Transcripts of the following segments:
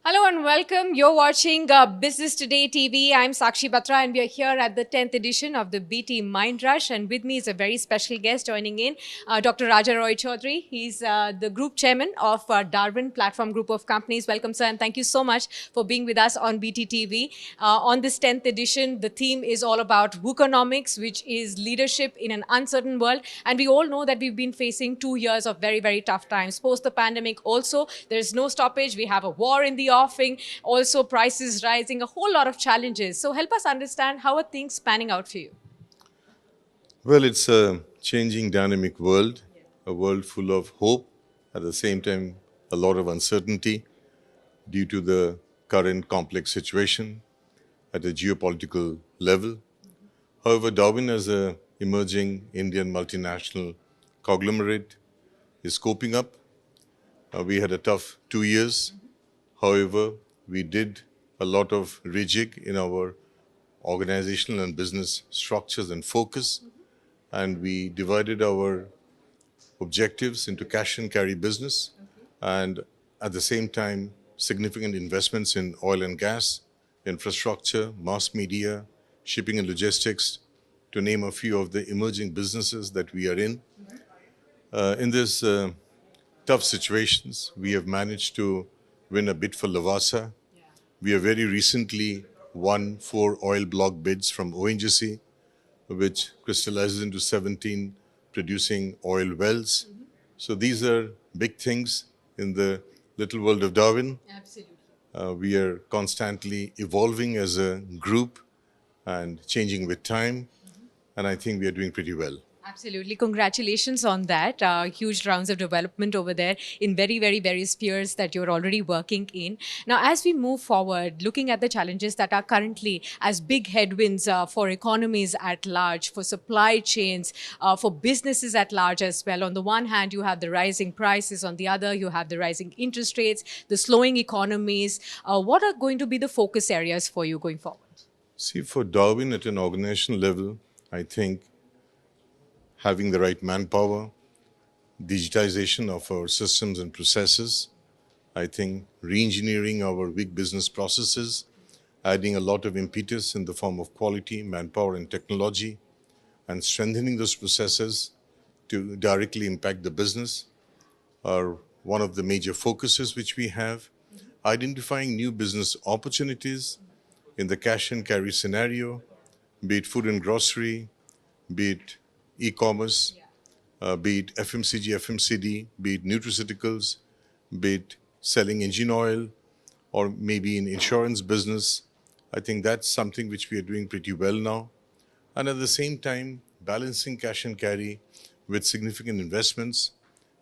Hello and welcome. You're watching Business Today TV. I'm Sakshi Batra and we are here at the 10th edition of the BT MindRush. And with me is a very special guest joining in, Dr. Raja Roy Chaudhury. He's the group chairman of Darwin Platform Group of Companies. Welcome, sir, and thank you so much for being with us on BT TV. On this 10th edition, the theme is all about VUCA, which is leadership in an uncertain world. And we all know that we've been facing 2 years of very, very tough times. Post the pandemic also, there's no stoppage. We have a war in the offing, also prices rising, a whole lot of challenges. So help us understand, how are things panning out for you? Well, it's a changing, dynamic world, a world full of hope, at the same time, a lot of uncertainty due to the current complex situation at a geopolitical level. However, Darwin, as an emerging Indian multinational conglomerate, is coping up. We had a tough 2 years. However, we did a lot of rejig in our organizational and business structures and focus, and we divided our objectives into cash and carry business, and at the same time, significant investments in oil and gas, infrastructure, mass media, shipping and logistics, to name a few of the emerging businesses that we are in. In this tough situations, we have managed to win a bid for Lavasa. We have very recently won 4 oil block bids from ONGC, which crystallizes into 17 producing oil wells. So these are big things in the little world of Darwin. Absolutely. We are constantly evolving as a group and changing with time. And I think we are doing pretty well. Absolutely. Congratulations on that. Huge rounds of development over there in very, very various spheres that you're already working in. Now, as we move forward, looking at the challenges that are currently as big headwinds for economies at large, for supply chains, for businesses at large as well. On the one hand, you have the rising prices. On the other, you have the rising interest rates, the slowing economies. What are going to be the focus areas for you going forward? See, for Darwin at an organizational level, I think having the right manpower, digitization of our systems and processes, I think re-engineering our weak business processes, adding a lot of impetus in the form of quality, manpower and technology, and strengthening those processes to directly impact the business are one of the major focuses which we have. Identifying new business opportunities in the cash and carry scenario, be it food and grocery, be it e-commerce, be it FMCG, FMCD, be it nutraceuticals, be it selling engine oil, or maybe in insurance business. I think that's something which we are doing pretty well now. And at the same time, balancing cash and carry with significant investments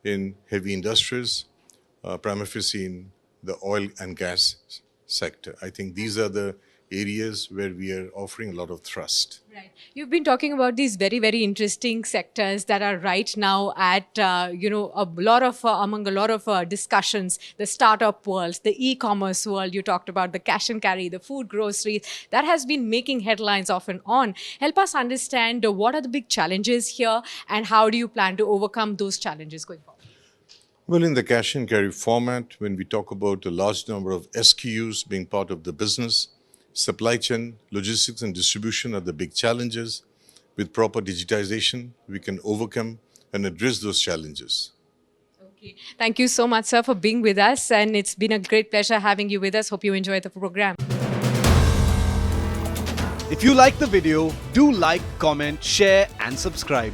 in heavy industries, prima facie in the oil and gas sector. I think these are the areas where we are offering a lot of thrust. Right. You've been talking about these very, very interesting sectors that are right now at, among a lot of discussions, the startup world, the e-commerce world. You talked about the cash and carry, the food, groceries, that has been making headlines off and on. Help us understand what are the big challenges here and how do you plan to overcome those challenges going forward? Well, in the cash and carry format, when we talk about a large number of SKUs being part of the business, supply chain, logistics and distribution are the big challenges. With proper digitization, we can overcome and address those challenges. Okay. Thank you so much, sir, for being with us. And it's been a great pleasure having you with us. Hope you enjoyed the program. If you like the video, do like, comment, share and subscribe.